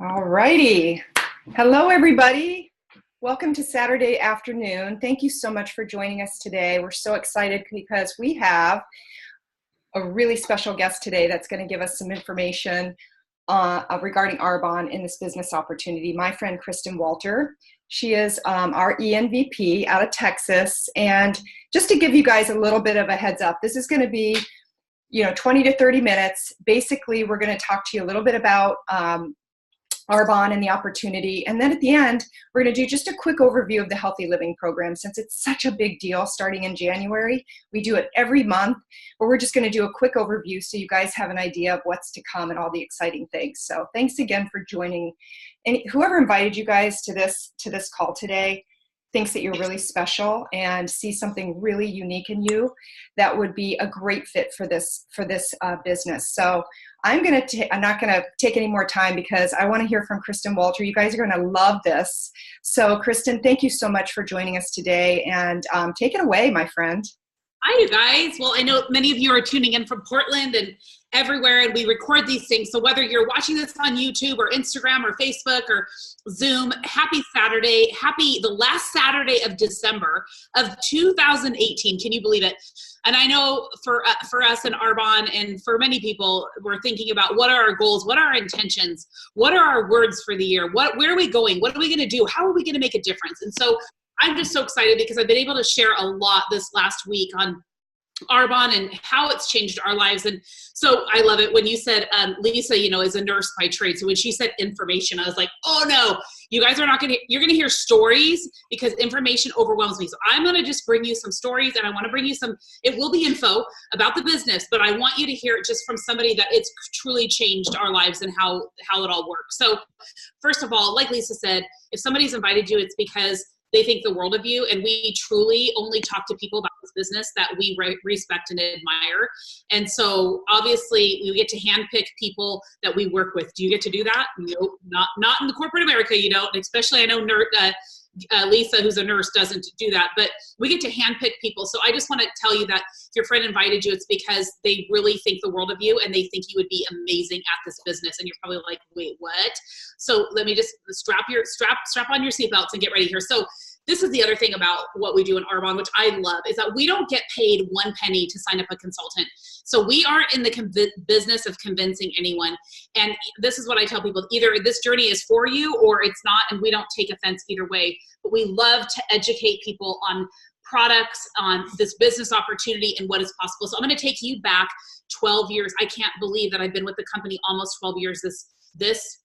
All righty. Hello, everybody. Welcome to Saturday afternoon. Thank you so much for joining us today. We're so excited because we have a really special guest today that's going to give us some information regarding Arbonne in this business opportunity. My friend, Kristen Walter. She is our ENVP out of Texas. And just to give you guys a little bit of a heads up, this is going to be 20 to 30 minutes. Basically, we're going to talk to you a little bit about Arbonne and the opportunity. And then at the end, we're going to do just a quick overview of the Healthy Living Program. Since it's such a big deal starting in January, we do it every month, but we're just going to do a quick overview so you guys have an idea of what's to come and all the exciting things. So thanks again for joining. And whoever invited you guys to this call today thinks that you're really special and see something really unique in you that would be a great fit for this business. So I'm not going to take any more time because I want to hear from Kristen Walter. You guys are going to love this. So Kristen, thank you so much for joining us today, and take it away, my friend. Hi, you guys. Well, I know many of you are tuning in from Portland and everywhere, and we record these things. So whether you're watching this on YouTube or Instagram or Facebook or Zoom, happy Saturday. Happy the last Saturday of December of 2018. Can you believe it? And I know for us in Arbonne and for many people, we're thinking about what are our goals, what are our intentions, what are our words for the year, where are we going, what are we going to do, how are we going to make a difference? And so I'm just so excited because I've been able to share a lot this last week on Arbonne and how it's changed our lives. And so I love it when you said, Lisa, is a nurse by trade. So when she said information, I was like, oh no, you guys are you're going to hear stories because information overwhelms me. So I'm going to just bring you some stories, and I want to bring you it will be info about the business, but I want you to hear it just from somebody that it's truly changed our lives and how it all works. So first of all, like Lisa said, if somebody's invited you, it's because they think the world of you, and we truly only talk to people about this business that we respect and admire. And so obviously we get to handpick people that we work with. Do you get to do that? Nope, not in the corporate America, you don't. Especially I know Lisa, who's a nurse, doesn't do that, but we get to handpick people. So I just want to tell you that if your friend invited you, it's because they really think the world of you and they think you would be amazing at this business. And you're probably like, wait, what? So let me just strap on your seatbelts and get ready here. So this is the other thing about what we do in Arbonne, which I love, is that we don't get paid one penny to sign up a consultant. So we aren't in the business of convincing anyone. And this is what I tell people, either this journey is for you or it's not, and we don't take offense either way. But we love to educate people on products, on this business opportunity and what is possible. So I'm going to take you back 12 years. I can't believe that I've been with the company almost 12 years. This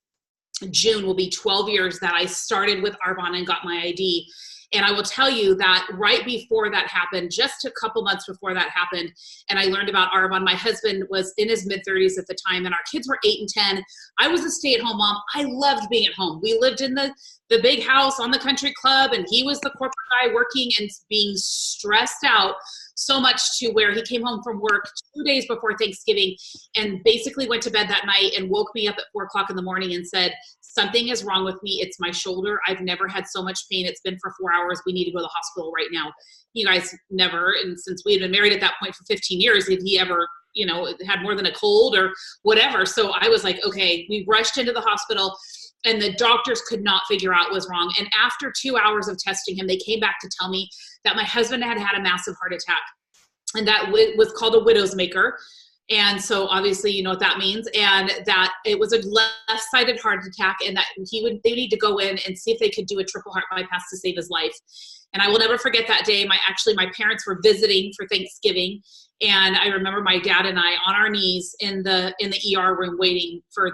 June will be 12 years that I started with Arbonne and got my ID. And I will tell you that right before that happened, just a couple months before that happened, and I learned about Arbonne, my husband was in his mid-30s at the time, and our kids were 8 and 10. I was a stay-at-home mom. I loved being at home. We lived in the big house on the country club, and he was the corporate guy working and being stressed out so much to where he came home from work 2 days before Thanksgiving and basically went to bed that night and woke me up at 4 o'clock in the morning and said, something is wrong with me. It's my shoulder. I've never had so much pain. It's been for 4 hours. We need to go to the hospital right now. You guys never, and since we had been married at that point for 15 years, did he ever, had more than a cold or whatever. So I was like, okay, we rushed into the hospital and the doctors could not figure out what was wrong. And after 2 hours of testing him, they came back to tell me that my husband had a massive heart attack, and that was called a widow's maker. And so obviously you know what that means, and that it was a left-sided heart attack, and that they need to go in and see if they could do a triple heart bypass to save his life. And I will never forget that day. My parents were visiting for Thanksgiving, and I remember my dad and I on our knees in the ER room waiting for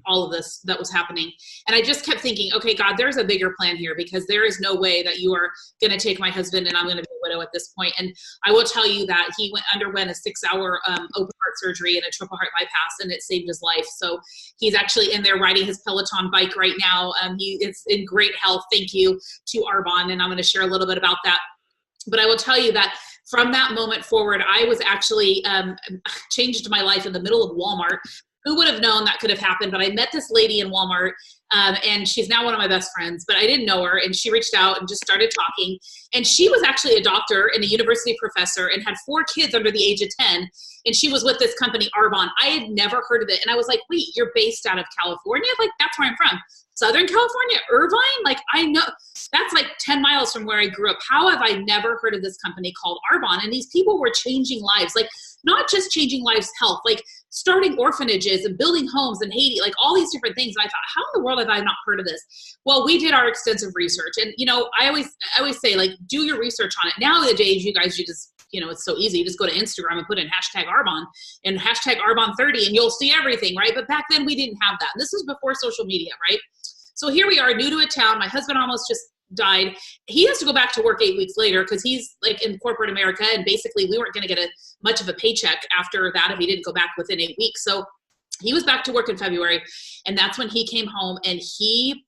all of this that was happening. And I just kept thinking, okay, God, there's a bigger plan here, because there is no way that you are going to take my husband and I'm going to be a widow at this point. And I will tell you that he underwent a 6-hour open heart surgery and a triple heart bypass, and it saved his life. So he's actually in there riding his Peloton bike right now. He is in great health. Thank you to Arbonne. And I'm going to share a little bit about that. But I will tell you that from that moment forward, I was actually changed my life in the middle of Walmart. Who would have known that could have happened? But I met this lady in Walmart And she's now one of my best friends, but I didn't know her. And she reached out and just started talking. And she was actually a doctor and a university professor and had 4 kids under the age of 10. And she was with this company, Arbonne. I had never heard of it. And I was like, wait, you're based out of California? Like, that's where I'm from. Southern California, Irvine? Like, I know that's like 10 miles from where I grew up. How have I never heard of this company called Arbonne? And these people were changing lives, like not just changing lives, health, like starting orphanages and building homes in Haiti, like all these different things. And I thought, how in the world have I not heard of this? Well, we did our extensive research. And, you know, I always say, like, do your research on it. Nowadays, you guys, you just, you know, it's so easy. You just go to Instagram and put in hashtag Arbonne and hashtag Arbonne30 and you'll see everything, right? But back then we didn't have that. And this was before social media, right? So here we are, new to a town. My husband almost just died. He has to go back to work 8 weeks later because he's like in corporate America. And basically we weren't going to get much of a paycheck after that if he didn't go back within 8 weeks. So he was back to work in February. And that's when he came home and he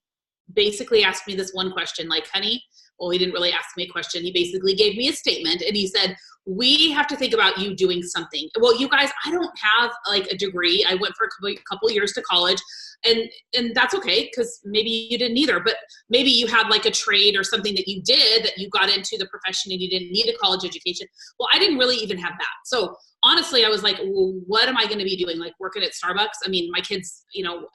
basically asked me this one question, like, honey, well, he didn't really ask me a question. He basically gave me a statement and he said, we have to think about you doing something. Well, you guys, I don't have like a degree. I went for a couple years to college and that's okay because maybe you didn't either, but maybe you had like a trade or something that you did that you got into the profession and you didn't need a college education. Well, I didn't really even have that. So honestly, I was like, well, what am I going to be doing? Like working at Starbucks? I mean, my kids, you know,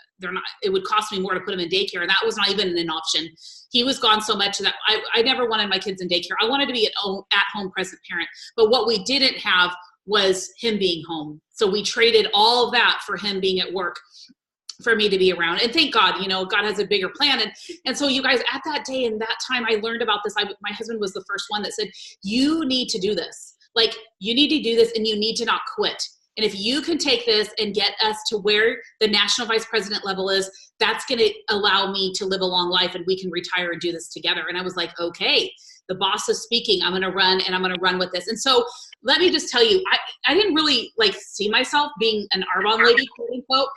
it would cost me more to put them in daycare. And that was not even an option. He was gone so much that I never wanted my kids in daycare. I wanted to be an at-home present parent. But what we didn't have was him being home. So we traded all of that for him being at work for me to be around. And thank God, you know, God has a bigger plan. And so you guys, at that day and that time, I learned about this. My husband was the first one that said, you need to do this. Like, you need to do this and you need to not quit. And if you can take this and get us to where the national vice president level is, that's going to allow me to live a long life and we can retire and do this together. And I was like, okay, the boss is speaking. I'm going to run and I'm going to run with this. And so let me just tell you, I didn't really like see myself being an Arbonne lady, quote unquote,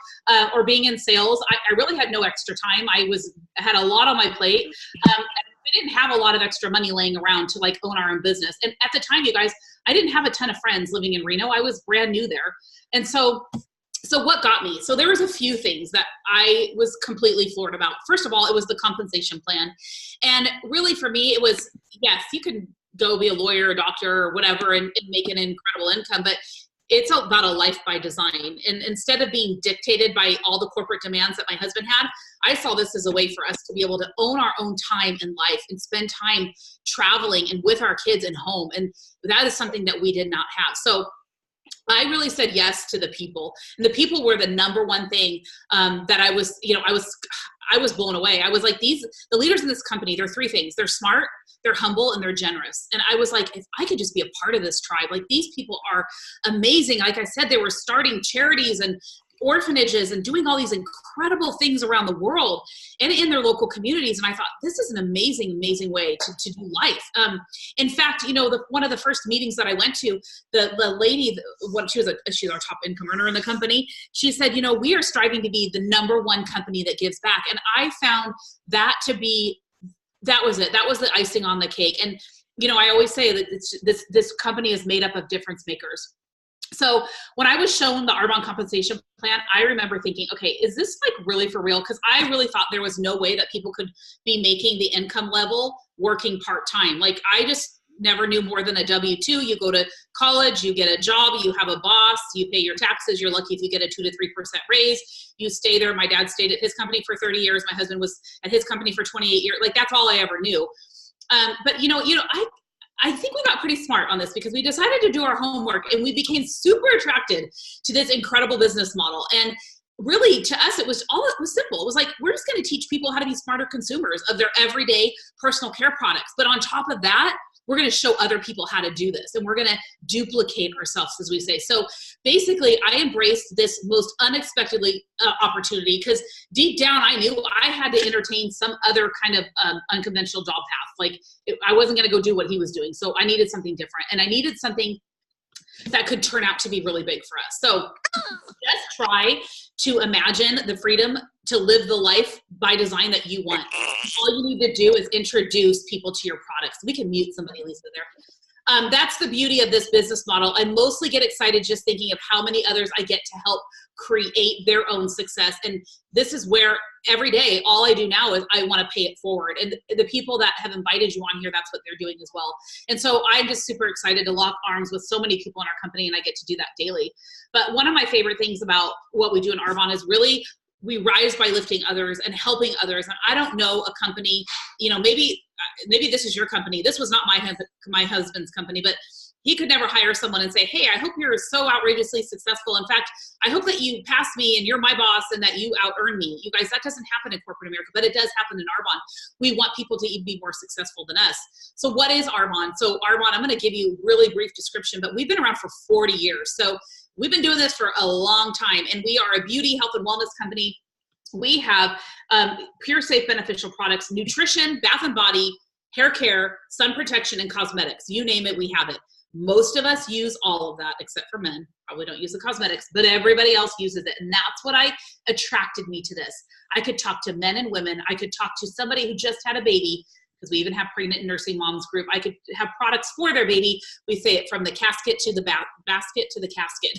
or being in sales. I really had no extra time. I had a lot on my plate. We didn't have a lot of extra money laying around to like own our own business. And at the time, you guys, I didn't have a ton of friends living in Reno. I was brand new there. And so what got me? So there was a few things that I was completely floored about. First of all, it was the compensation plan. And really for me, it was, yes, you can go be a lawyer, a doctor, or whatever, and make an incredible income, but it's about a life by design. And instead of being dictated by all the corporate demands that my husband had, I saw this as a way for us to be able to own our own time in life and spend time traveling and with our kids and home. And that is something that we did not have. So I really said yes to the people, and the people were the number one thing that I was blown away. I was like, the leaders in this company, they're 3 things. They're smart, they're humble, and they're generous. And I was like, if I could just be a part of this tribe, like these people are amazing. Like I said, they were starting charities and orphanages and doing all these incredible things around the world and in their local communities. And I thought, this is an amazing, amazing way to do life. In fact, you know, one of the first meetings that I went to, the lady, she's our top income earner in the company. She said, you know, we are striving to be the number 1 company that gives back. And I found that to be, that was it. That was the icing on the cake. And, you know, I always say that this company is made up of difference makers. So when I was shown the Arbonne compensation plan, I remember thinking, okay, is this like really for real? Because I really thought there was no way that people could be making the income level working part-time. Like I just never knew more than a W-2. You go to college, you get a job, you have a boss, you pay your taxes. You're lucky if you get a 2 to 3% raise. You stay there. My dad stayed at his company for 30 years. My husband was at his company for 28 years. Like that's all I ever knew. But you know, I think we got pretty smart on this because we decided to do our homework and we became super attracted to this incredible business model. And really to us, it was simple. It was like, we're just going to teach people how to be smarter consumers of their everyday personal care products. But on top of that, we're going to show other people how to do this and we're going to duplicate ourselves, as we say. So basically I embraced this most unexpectedly opportunity because deep down I knew I had to entertain some other kind of unconventional job path. Like I wasn't going to go do what he was doing. So I needed something different and I needed something that could turn out to be really big for us. So just try to imagine the freedom to live the life by design that you want. All you need to do is introduce people to your products. We can mute somebody, Lisa, there. That's the beauty of this business model. I mostly get excited just thinking of how many others I get to help create their own success. And this is where every day, all I do now is I want to pay it forward. And the people that have invited you on here, that's what they're doing as well. And so I'm just super excited to lock arms with so many people in our company, and I get to do that daily. But one of my favorite things about what we do in Arbonne is really we rise by lifting others and helping others. And I don't know a company, you know, maybe this is your company. This was not my husband's company, but he could never hire someone and say, hey, I hope you're so outrageously successful. In fact, I hope that you pass me and you're my boss and that you out-earn me. You guys, that doesn't happen in corporate America, but it does happen in Arbonne. We want people to even be more successful than us. So what is Arbonne? So Arbonne, I'm going to give you a really brief description, but we've been around for 40 years. So we've been doing this for a long time, and we are a beauty, health, and wellness company. We have pure, safe, beneficial products, nutrition, bath and body, hair care, sun protection, and cosmetics. You name it, we have it. Most of us use all of that, except for men. Probably don't use the cosmetics, but everybody else uses it. And that's what attracted me to this. I could talk to men and women. I could talk to somebody who just had a baby, because we even have pregnant and nursing moms group. I could have products for their baby. We say it from the casket to the basket to the casket,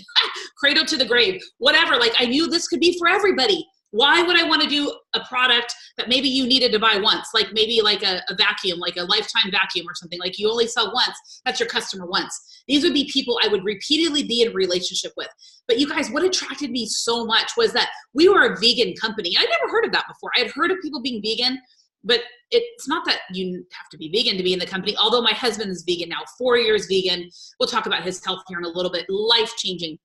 cradle to the grave, whatever. Like, I knew this could be for everybody. Why would I want to do a product that maybe you needed to buy once? Like maybe like a vacuum, like a lifetime vacuum or something, like you only sell once, that's your customer once. These would be people I would repeatedly be in a relationship with. But you guys, what attracted me so much was that we were a vegan company. I never heard of that before. I had heard of people being vegan, but it's not that you have to be vegan to be in the company. Although my husband is vegan now, 4 years vegan. We'll talk about his health here in a little bit, life-changing.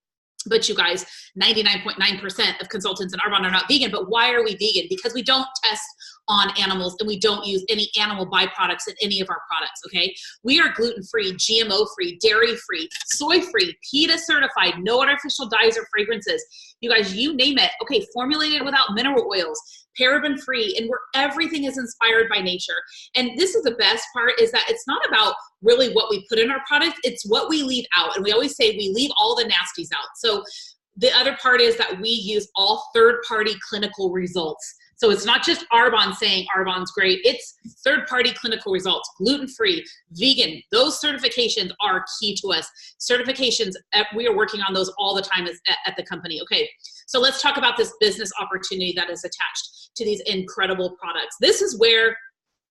But you guys, 99.9% of consultants in Arbonne are not vegan. But why are we vegan? Because we don't test on animals and we don't use any animal byproducts in any of our products, okay? We are gluten-free, GMO-free, dairy-free, soy-free, PETA certified, no artificial dyes or fragrances. You guys, you name it. Okay, formulated without mineral oils, paraben-free, and where everything is inspired by nature. And this is the best part, is that it's not about really what we put in our product, it's what we leave out. And we always say we leave all the nasties out. So the other part is that we use all third-party clinical results. So it's not just Arbonne saying Arbonne's great, it's third-party clinical results, gluten-free, vegan. Those certifications are key to us. Certifications, we are working on those all the time at the company. Okay, so let's talk about this business opportunity that is attached to these incredible products. This is where,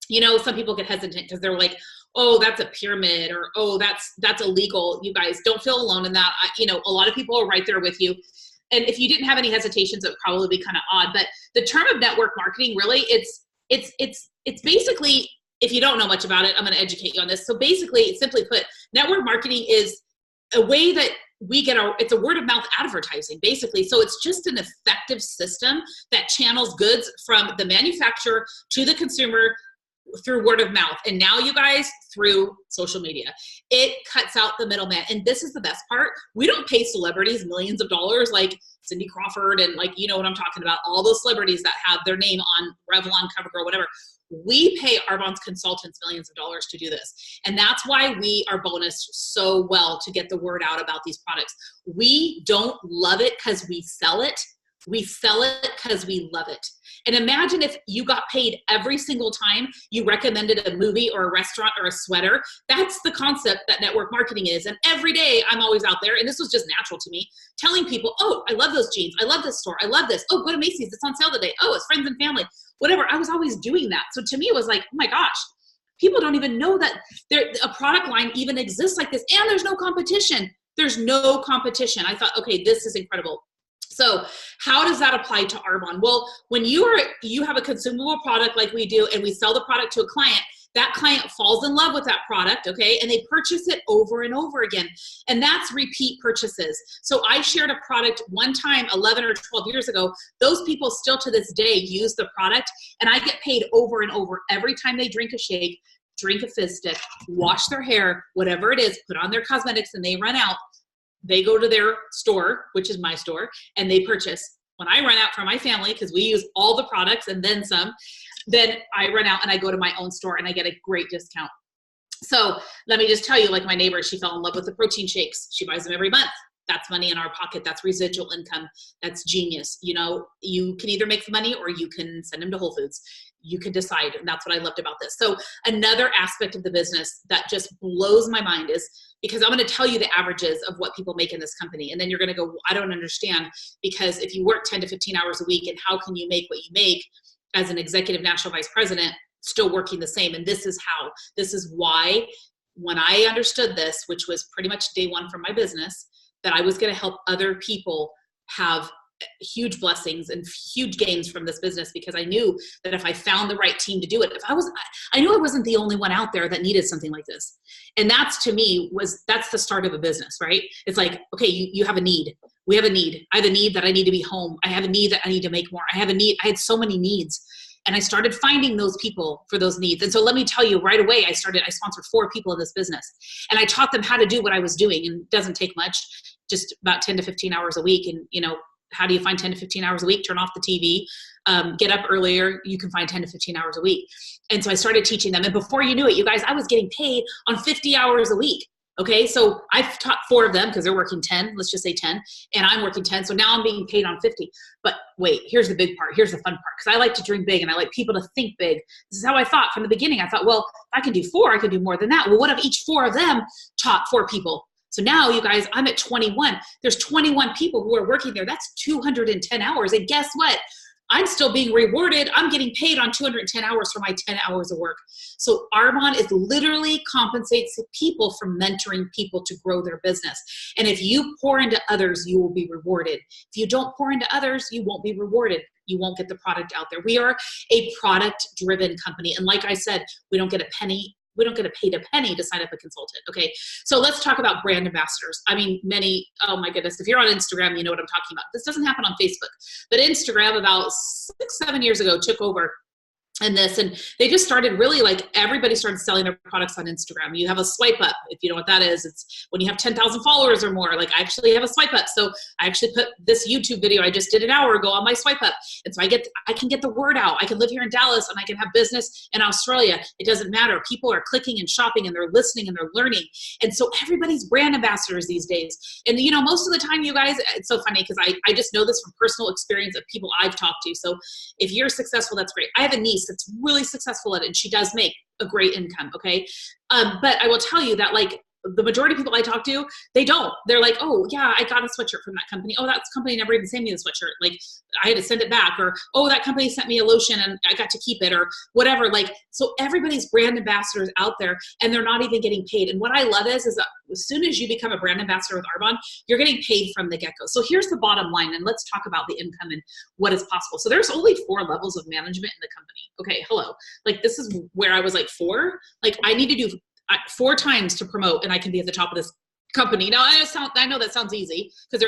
you know, some people get hesitant because they're like, oh, that's a pyramid, or oh, that's illegal. You guys, don't feel alone in that. You know, a lot of people are right there with you. And if you didn't have any hesitations, it would probably be kind of odd. But the term of network marketing, really, it's basically, if you don't know much about it, I'm going to educate you on this. So basically, simply put, network marketing is a way that we get it's a word of mouth advertising, basically. So it's just an effective system that channels goods from the manufacturer to the consumer through word of mouth. And now, you guys, through social media. It cuts out the middleman. And this is the best part. We don't pay celebrities millions of dollars like Cindy Crawford and, like, you know what I'm talking about, all those celebrities that have their name on Revlon, CoverGirl, whatever. We pay Arbonne's consultants millions of dollars to do this. And that's why we are bonused so well to get the word out about these products. We don't love it because we sell it. We sell it because we love it. And imagine if you got paid every single time you recommended a movie or a restaurant or a sweater. That's the concept that network marketing is. And every day I'm always out there, and this was just natural to me, telling people, oh, I love those jeans. I love this store. I love this. Oh, go to Macy's. It's on sale today. Oh, it's friends and family. Whatever. I was always doing that. So to me, it was like, oh my gosh, people don't even know that a product line even exists like this. And there's no competition. There's no competition. I thought, okay, this is incredible. So how does that apply to Arbonne? Well, when you have a consumable product like we do, and we sell the product to a client, that client falls in love with that product, okay? And they purchase it over and over again. And that's repeat purchases. So I shared a product one time 11 or 12 years ago. Those people still to this day use the product, and I get paid over and over every time they drink a shake, drink a fizz stick, wash their hair, whatever it is, put on their cosmetics, and they run out. They go to their store, which is my store, and they purchase. When I run out for my family, because we use all the products and then some, then I run out and I go to my own store and I get a great discount. So let me just tell you, like my neighbor, she fell in love with the protein shakes. She buys them every month. That's money in our pocket. That's residual income. That's genius. You know, you can either make the money or you can send them to Whole Foods. You can decide. And that's what I loved about this. So another aspect of the business that just blows my mind is, because I'm going to tell you the averages of what people make in this company. And then you're going to go, well, I don't understand, because if you work 10 to 15 hours a week, and how can you make what you make as an executive national vice president still working the same? And this is how. This is why, when I understood this, which was pretty much day one from my business, that I was going to help other people have huge blessings and huge gains from this business, because I knew that if I found the right team to do it, I knew I wasn't the only one out there that needed something like this. And that's, to me, that's the start of a business, right? It's like, okay, you have a need. We have a need. I have a need that I need to be home. I have a need that I need to make more. I have a need. I had so many needs. And I started finding those people for those needs. And so let me tell you right away, I sponsored 4 people in this business. And I taught them how to do what I was doing. And it doesn't take much, just about 10 to 15 hours a week. And, you know, how do you find 10 to 15 hours a week? Turn off the TV, get up earlier. You can find 10 to 15 hours a week. And so I started teaching them. And before you knew it, you guys, I was getting paid on 50 hours a week. Okay, so I've taught 4 of them because they're working 10, let's just say 10, and I'm working 10. So now I'm being paid on 50. But wait, here's the big part. Here's the fun part, because I like to dream big and I like people to think big. This is how I thought from the beginning. I thought, well, if I can do 4, I can do more than that. Well, what if each 4 of them taught 4 people? So now, you guys, I'm at 21. There's 21 people who are working there. That's 210 hours. And guess what? I'm still being rewarded. I'm getting paid on 210 hours for my 10 hours of work. So Arbonne is literally compensates people for mentoring people to grow their business. And if you pour into others, you will be rewarded. If you don't pour into others, you won't be rewarded. You won't get the product out there. We are a product-driven company. And like I said, we don't get a penny. We don't get paid a penny to sign up a consultant. Okay, so let's talk about brand ambassadors. I mean, oh my goodness, if you're on Instagram, you know what I'm talking about. This doesn't happen on Facebook, but Instagram about 6-7 years ago took over. And they just started really, like, everybody started selling their products on Instagram. You have a swipe up. If you know what that is, it's when you have 10,000 followers or more. Like, I actually have a swipe up. So I actually put this YouTube video I just did an hour ago on my swipe up. And so I can get the word out. I can live here in Dallas and I can have business in Australia. It doesn't matter. People are clicking and shopping and they're listening and they're learning. And so everybody's brand ambassadors these days. And, you know, most of the time, you guys, it's so funny because I just know this from personal experience of people I've talked to. So if you're successful, that's great. I have a niece that's really successful at it, and she does make a great income, okay? But I will tell you that, like, the majority of people I talk to, they don't. They're like, oh, yeah, I got a sweatshirt from that company. Oh, that company never even sent me the sweatshirt. Like, I had to send it back. Or, oh, that company sent me a lotion and I got to keep it, or whatever. Like, so everybody's brand ambassadors out there, and they're not even getting paid. And what I love is that as soon as you become a brand ambassador with Arbonne, you're getting paid from the get-go. So here's the bottom line, and let's talk about the income and what is possible. So there's only 4 levels of management in the company. Okay, hello. Like, this is where I was like 4. Like, I need to do 4 times to promote, and I can be at the top of this company. Now, I know that sounds easy because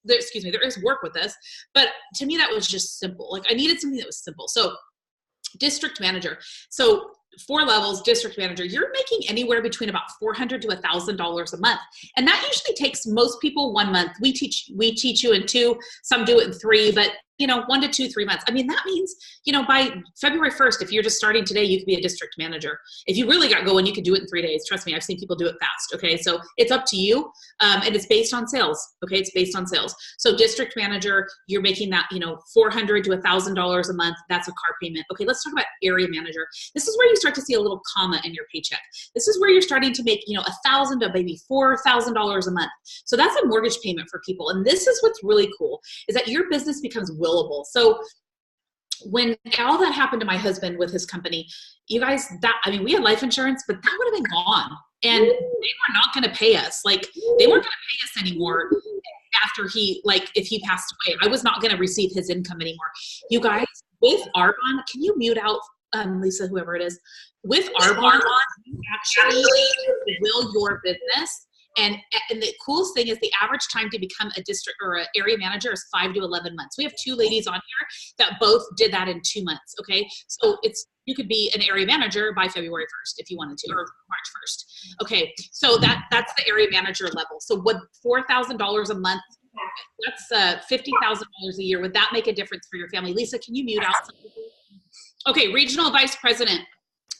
there is work with this, but to me that was just simple. Like, I needed something that was simple. So district manager. So 4 levels, district manager, you're making anywhere between about $400 to $1,000 a month. And that usually takes most people 1 month. We teach you in 2, some do it in 3, but 1 to 2, 3 months. I mean, that means, by February 1st, if you're just starting today, you could be a district manager. If you really got going, you could do it in 3 days. Trust me, I've seen people do it fast. Okay. So it's up to you. And it's based on sales. Okay. It's based on sales. So district manager, you're making that, $400 to $1,000 a month. That's a car payment. Okay. Let's talk about area manager. This is where you start to see a little comma in your paycheck. This is where you're starting to make, $1,000 to maybe $4,000 a month. So that's a mortgage payment for people. And this is what's really cool, is that your business becomes willable. So when all that happened to my husband with his company, you guys, we had life insurance, but that would have been gone. And they were not going to pay us. Like, they weren't going to pay us anymore after if he passed away. I was not going to receive his income anymore. You guys, with Arbonne, can you mute out Lisa, whoever it is? With Arbonne, you actually will your business. And the coolest thing is the average time to become a district or an area manager is 5 to 11 months. We have 2 ladies on here that both did that in 2 months. Okay. So you could be an area manager by February 1st if you wanted to, or March 1st. Okay. So that's the area manager level. So would $4,000 a month, that's $50,000 a year. Would that make a difference for your family? Lisa, can you mute out? Okay. Regional vice president.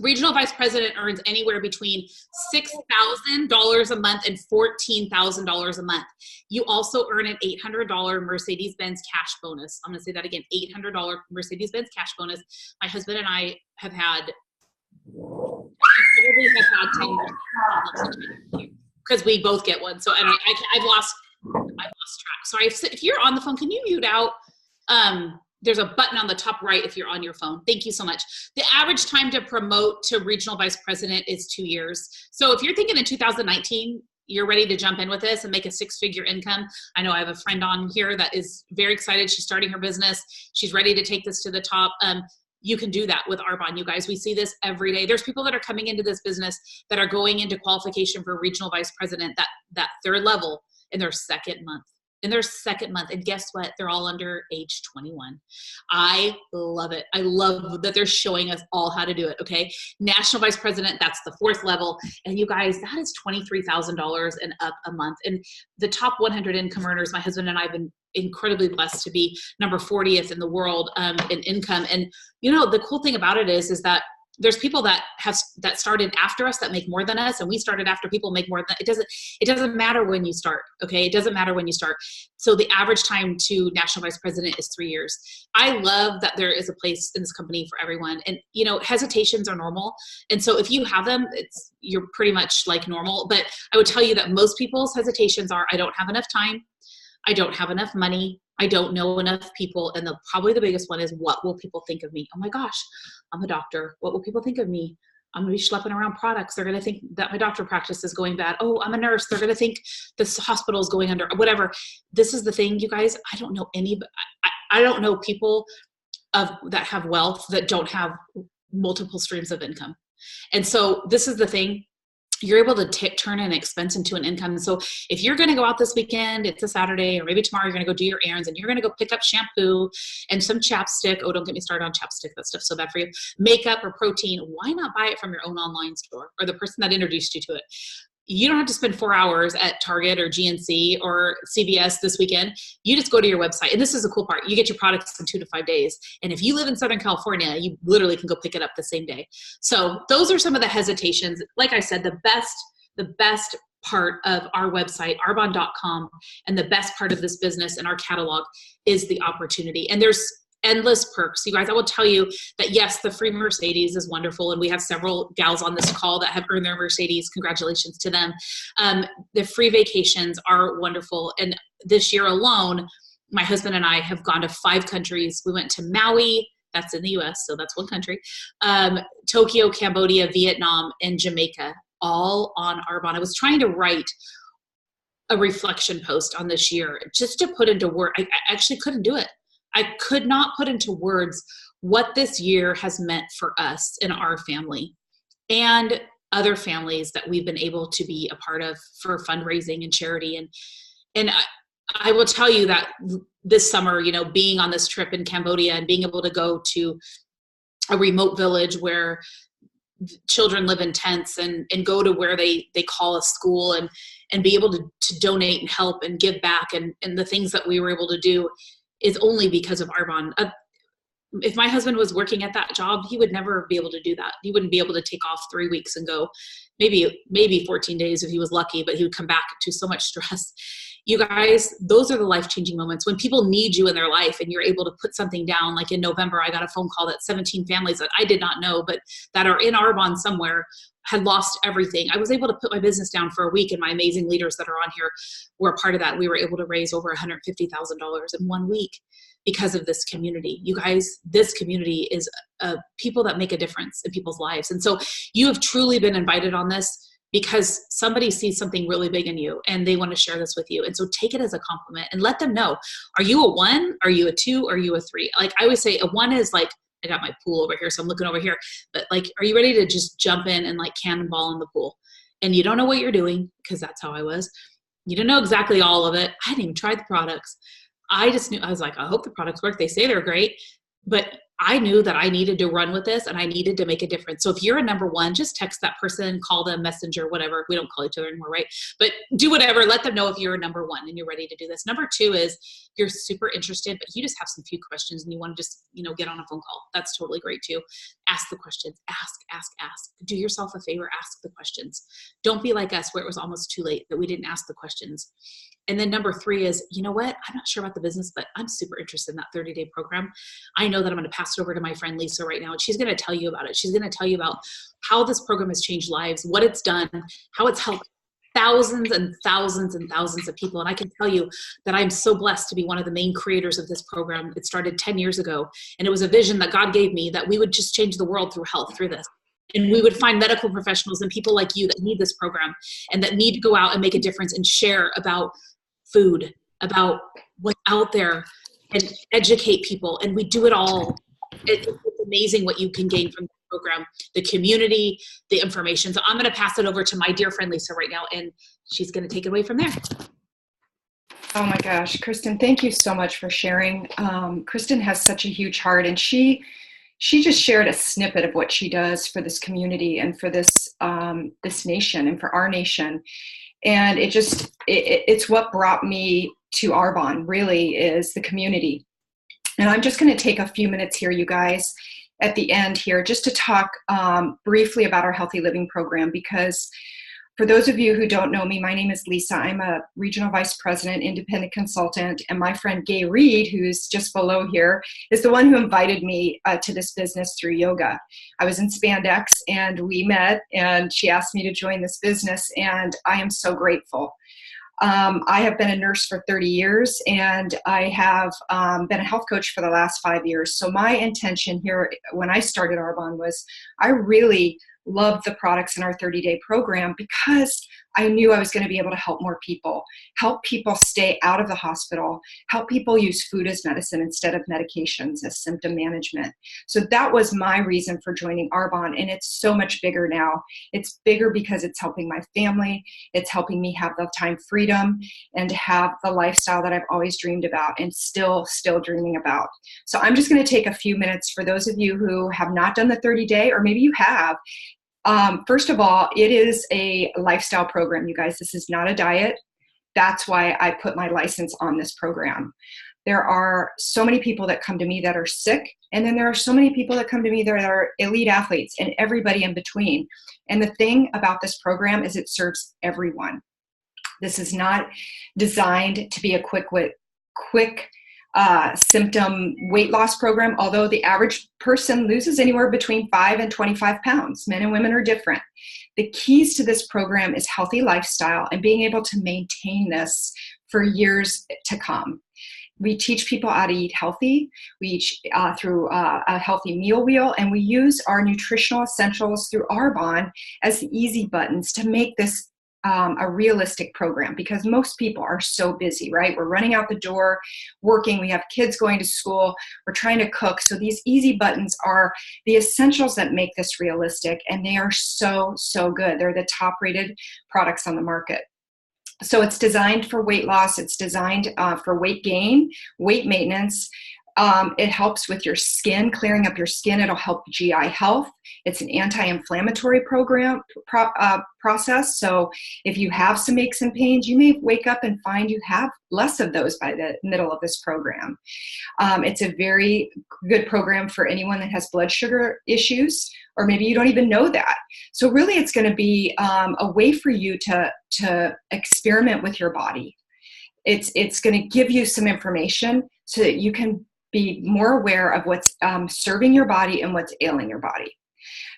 Regional vice president earns anywhere between $6,000 a month and $14,000 a month. You also earn an $800 Mercedes-Benz cash bonus. I'm going to say that again, $800 Mercedes-Benz cash bonus. My husband and I have had, probably have had 10 because we both get one. So, and I've lost track. Sorry, if you're on the phone, can you mute out? There's a button on the top right if you're on your phone. Thank you so much. The average time to promote to regional vice president is 2 years. So if you're thinking in 2019, you're ready to jump in with this and make a 6-figure income. I know I have a friend on here that is very excited. She's starting her business. She's ready to take this to the top. You can do that with Arbonne, you guys. We see this every day. There's people that are coming into this business that are going into qualification for regional vice president, that third level in their second month. And guess what? They're all under age 21. I love it. I love that they're showing us all how to do it. Okay. National vice president, that's the 4th level. And you guys, that is $23,000 and up a month. And the top 100 income earners, my husband and I have been incredibly blessed to be number 40th in the world in income. And you know, the cool thing about it is that there's people that started after us that make more than us, and we started after people make more than. It doesn't matter when you start. Okay, it doesn't matter when you start. So the average time to national vice president is 3 years. I love that there is a place in this company for everyone, and you know, hesitations are normal. And so if you have them, you're pretty much like normal. But I would tell you that most people's hesitations are, I don't have enough time, I don't have enough money, I don't know enough people. And probably the biggest one is, what will people think of me? Oh my gosh, I'm a doctor. What will people think of me? I'm going to be schlepping around products. They're going to think that my doctor practice is going bad. Oh, I'm a nurse. They're going to think this hospital is going under, whatever. This is the thing, you guys. I don't know I don't know people that have wealth that don't have multiple streams of income. And so this is the thing. You're able to turn an expense into an income. So if you're going to go out this weekend, it's a Saturday, or maybe tomorrow you're going to go do your errands and you're going to go pick up shampoo and some chapstick. Oh, don't get me started on chapstick. That stuff's so bad for you. Makeup or protein. Why not buy it from your own online store or the person that introduced you to it? You don't have to spend 4 hours at Target or GNC or CVS this weekend. You just go to your website. And this is the cool part. You get your products in 2 to 5 days. And if you live in Southern California, you literally can go pick it up the same day. So those are some of the hesitations. Like I said, the best part of our website, arbonne.com, and the best part of this business and our catalog is the opportunity. And there's endless perks. You guys, I will tell you that yes, the free Mercedes is wonderful. And we have several gals on this call that have earned their Mercedes. Congratulations to them. The free vacations are wonderful. And this year alone, my husband and I have gone to 5 countries. We went to Maui, that's in the US, so that's one country, Tokyo, Cambodia, Vietnam, and Jamaica, all on Arbonne. I was trying to write a reflection post on this year just to put into word. I actually couldn't do it. I could not put into words what this year has meant for us and our family and other families that we've been able to be a part of for fundraising and charity. And I will tell you that this summer, you know, being on this trip in Cambodia and being able to go to a remote village where children live in tents and go to where they call a school and be able to donate and help and give back and the things that we were able to do is only because of Arbonne. If my husband was working at that job, he would never be able to do that. He wouldn't be able to take off 3 weeks and go, maybe 14 days if he was lucky, but he would come back to so much stress. You guys, those are the life-changing moments when people need you in their life and you're able to put something down. Like in November, I got a phone call that 17 families that I did not know, but that are in Arbonne somewhere, had lost everything. I was able to put my business down for a week, and my amazing leaders that are on here were a part of that. We were able to raise over $150,000 in 1 week because of this community. You guys, this community is people that make a difference in people's lives. And so you have truly been invited on this because somebody sees something really big in you and they want to share this with you. And so take it as a compliment and let them know, are you a 1? Are you a 2? Are you a 3? Like I always say, a 1 is like, I got my pool over here, so I'm looking over here. But like, are you ready to just jump in and like cannonball in the pool? And you don't know what you're doing, because that's how I was. You don't know exactly all of it. I hadn't even tried the products. I just knew, I was like, I hope the products work. They say they're great. But I knew that I needed to run with this and I needed to make a difference. So if you're a number 1, just text that person, call them, messenger, whatever. We don't call each other anymore, right? But do whatever. Let them know if you're a number 1 and you're ready to do this. Number 2 is you're super interested, but you just have some few questions and you want to just, get on a phone call. That's totally great too. Ask the questions. Ask. Do yourself a favor. Ask the questions. Don't be like us where it was almost too late that we didn't ask the questions. And then number 3 is, you know what? I'm not sure about the business, but I'm super interested in that 30-day program. I know that I'm going to pass it over to my friend Lisa right now, and she's going to tell you about it. She's going to tell you about how this program has changed lives, what it's done, how it's helped thousands and thousands and thousands of people. And I can tell you that I'm so blessed to be one of the main creators of this program. It started 10 years ago, and it was a vision that God gave me that we would just change the world through health through this. And we would find medical professionals and people like you that need this program and that need to go out and make a difference and share about food, about what's out there, and educate people. And we do it all. It's amazing what you can gain from the program, the community, the information. So I'm going to pass it over to my dear friend Lisa right now, and she's going to take it away from there. Oh my gosh, Kristen, thank you so much for sharing. Kristen has such a huge heart, and she just shared a snippet of what she does for this community and for this this nation and for our nation. And it's what brought me to Arbonne, really, is the community. And I'm just going to take a few minutes here, you guys, at the end here, just to talk briefly about our Healthy Living program, because for those of you who don't know me, my name is Lisa. I'm a regional vice president, independent consultant, and my friend Gay Reed, who's just below here, is the one who invited me to this business through yoga. I was in spandex and we met, and she asked me to join this business, and I am so grateful. I have been a nurse for 30 years, and I have been a health coach for the last 5 years. So my intention here when I started Arbonne was I really loved the products in our 30-day program because I knew I was going to be able to help more people, help people stay out of the hospital, help people use food as medicine instead of medications as symptom management. So that was my reason for joining Arbonne, and it's so much bigger now. It's bigger because it's helping my family. It's helping me have the time freedom and to have the lifestyle that I've always dreamed about and still dreaming about. So I'm just going to take a few minutes for those of you who have not done the 30-day, or maybe you have. First of all, it is a lifestyle program, you guys. This is not a diet. That's why I put my license on this program. There are so many people that come to me that are sick, and then there are so many people that come to me that are elite athletes and everybody in between. And the thing about this program is it serves everyone. This is not designed to be a quick symptom weight loss program, although the average person loses anywhere between 5 and 25 pounds. Men and women are different. The keys to this program is healthy lifestyle and being able to maintain this for years to come. We teach people how to eat healthy. We each through a healthy meal wheel, and we use our nutritional essentials through Arbonne as the easy buttons to make this a realistic program, because most people are so busy, right? We're running out the door, working, we have kids going to school, we're trying to cook. So these easy buttons are the essentials that make this realistic, and they are so good. They're the top rated products on the market. So it's designed for weight loss. It's designed for weight gain, weight maintenance. It helps with your skin, clearing up your skin. It'll help GI health. It's an anti-inflammatory process. So if you have some aches and pains, you may wake up and find you have less of those by the middle of this program. It's a very good program for anyone that has blood sugar issues, or maybe you don't even know that. So really it's going to be a way for you to experiment with your body. It's going to give you some information so that you can be more aware of what's serving your body and what's ailing your body.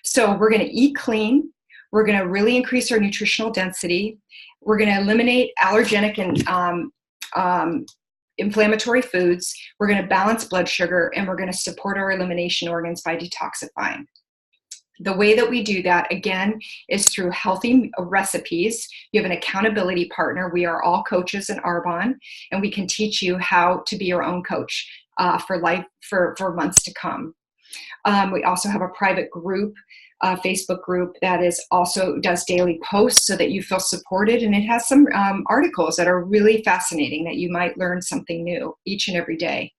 So we're going to eat clean. We're going to really increase our nutritional density. We're going to eliminate allergenic and inflammatory foods. We're going to balance blood sugar, and we're going to support our elimination organs by detoxifying. The way that we do that, again, is through healthy recipes. You have an accountability partner. We are all coaches in Arbonne, and we can teach you how to be your own coach for life, for months to come. We also have a private group, Facebook group that is also does daily posts so that you feel supported, and it has some articles that are really fascinating that you might learn something new each and every day.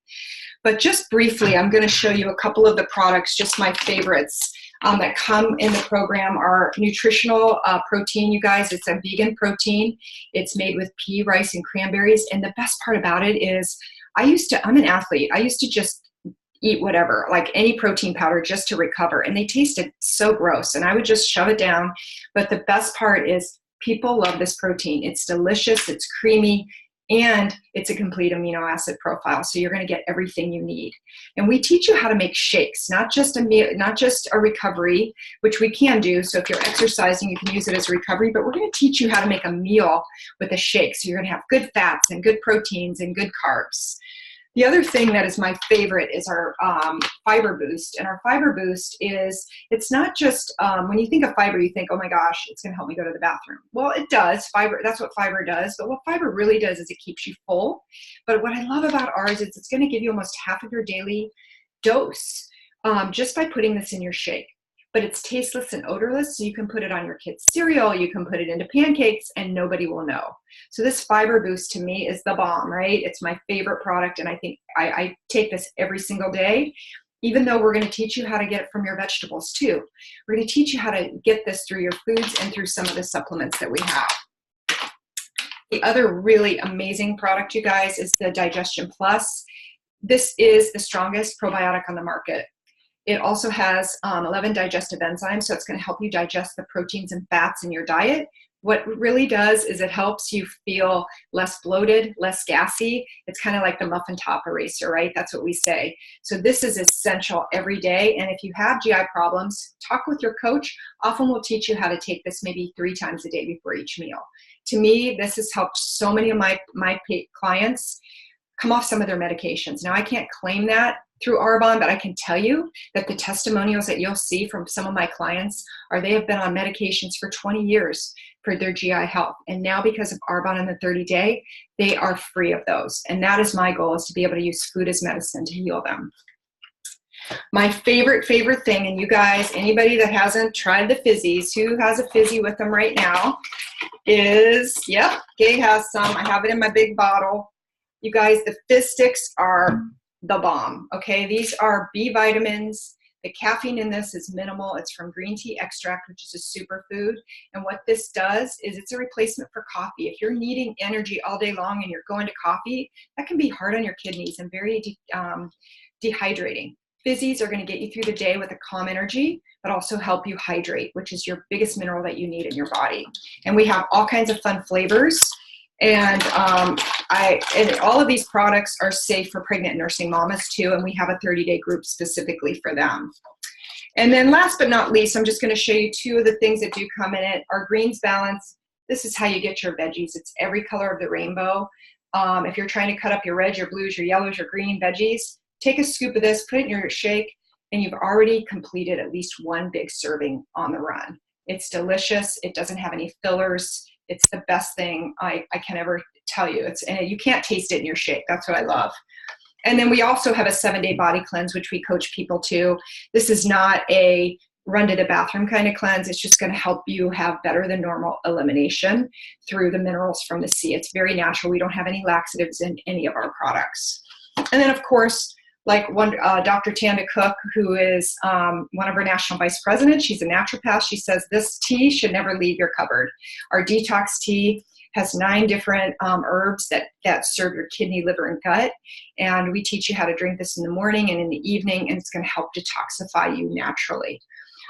But just briefly, I'm going to show you a couple of the products, just my favorites that come in the program. Our nutritional protein, you guys, it's a vegan protein. It's made with pea, rice, and cranberries. And the best part about it is I'm an athlete. I used to just eat whatever, like any protein powder just to recover. And they tasted so gross and I would just shove it down. But the best part is people love this protein. It's delicious, it's creamy, and it's a complete amino acid profile. So you're going to get everything you need. And we teach you how to make shakes, not just a meal, not just a recovery, which we can do. So if you're exercising, you can use it as a recovery, but we're going to teach you how to make a meal with a shake. So you're going to have good fats and good proteins and good carbs. The other thing that is my favorite is our fiber boost. And our fiber boost is, it's not just, when you think of fiber, you think, oh my gosh, it's going to help me go to the bathroom. Well, it does. Fiber, that's what fiber does. But what fiber really does is it keeps you full. But what I love about ours is it's going to give you almost half of your daily dose just by putting this in your shake. But it's tasteless and odorless, so you can put it on your kids' cereal, you can put it into pancakes, and nobody will know. So this fiber boost to me is the bomb, right? It's my favorite product, and I think I take this every single day, even though we're going to teach you how to get it from your vegetables too. We're going to teach you how to get this through your foods and through some of the supplements that we have. The other really amazing product, you guys, is the Digestion Plus. This is the strongest probiotic on the market. It also has 11 digestive enzymes, so it's going to help you digest the proteins and fats in your diet. What it really does is it helps you feel less bloated, less gassy. It's kind of like the muffin top eraser, right? That's what we say. So this is essential every day. And if you have GI problems, talk with your coach. Often we'll teach you how to take this maybe 3 times a day before each meal. To me, this has helped so many of my clients come off some of their medications. Now, I can't claim that through Arbonne, but I can tell you that the testimonials that you'll see from some of my clients are they have been on medications for 20 years for their GI health. And now because of Arbonne and the 30-day, they are free of those. And that is my goal, is to be able to use food as medicine to heal them. My favorite thing, and you guys, anybody that hasn't tried the fizzies, who has a fizzy with them right now, is, yep, Gay has some. I have it in my big bottle. You guys, the fizz sticks are the bomb, okay? These are B vitamins. The caffeine in this is minimal. It's from green tea extract, which is a superfood. And what this does is it's a replacement for coffee. If you're needing energy all day long and you're going to coffee, that can be hard on your kidneys and very dehydrating. Fizzies are going to get you through the day with a calm energy, but also help you hydrate, which is your biggest mineral that you need in your body. And we have all kinds of fun flavors. And all of these products are safe for pregnant and nursing mamas too, and we have a 30-day group specifically for them. And then last but not least, I'm just going to show you 2 of the things that do come in it. Our greens balance. This is how you get your veggies. It's every color of the rainbow. If you're trying to cut up your reds, your blues, your yellows, your green veggies, take a scoop of this, put it in your shake, and you've already completed at least 1 big serving on the run. It's delicious. It doesn't have any fillers. It's the best thing I can ever tell you. And you can't taste it in your shake. That's what I love. And then we also have a 7-day body cleanse, which we coach people to. This is not a run to the bathroom kind of cleanse. It's just going to help you have better than normal elimination through the minerals from the sea. It's very natural. We don't have any laxatives in any of our products. And then, of course, like Dr. Tanda Cook, who is one of our national vice presidents. She's a naturopath. She says this tea should never leave your cupboard. Our detox tea has 9 different herbs that serve your kidney, liver, and gut. And we teach you how to drink this in the morning and in the evening, and it's going to help detoxify you naturally.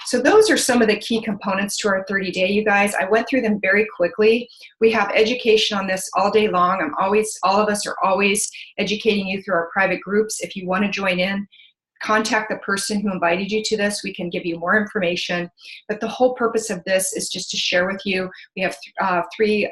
So those are some of the key components to our 30-day, you guys. I went through them very quickly. We have education on this all day long. All of us are always educating you through our private groups. If you want to join in, contact the person who invited you to this. We can give you more information. But the whole purpose of this is just to share with you. We have 3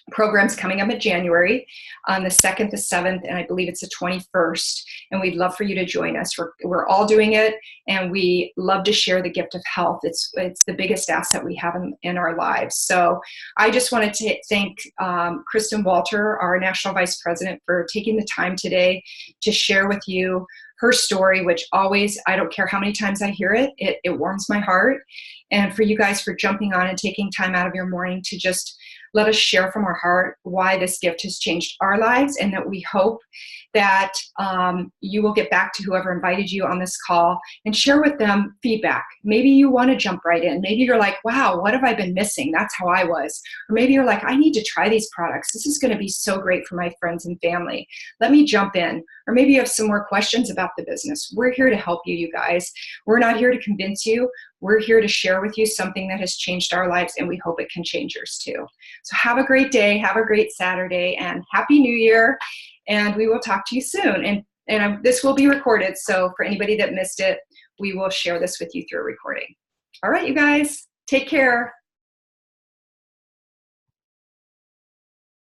programs coming up in January on the 2nd, the 7th, and I believe it's the 21st. And we'd love for you to join us. We're all doing it, and we love to share the gift of health. It's the biggest asset we have in our lives. So I just wanted to thank Kristen Walter, our National Vice President, for taking the time today to share with you her story, which always, I don't care how many times I hear it, it warms my heart. And for you guys for jumping on and taking time out of your morning to just let us share from our heart why this gift has changed our lives, and that we hope that you will get back to whoever invited you on this call and share with them feedback. Maybe you want to jump right in. Maybe you're like, wow, what have I been missing? That's how I was. Or maybe you're like, I need to try these products. This is going to be so great for my friends and family. Let me jump in. Or maybe you have some more questions about the business. We're here to help you, you guys. We're not here to convince you. We're here to share with you something that has changed our lives, and we hope it can change yours too. So have a great day, have a great Saturday, and Happy New Year. And we will talk to you soon. And this will be recorded, so for anybody that missed it, we will share this with you through a recording. All right, you guys, take care.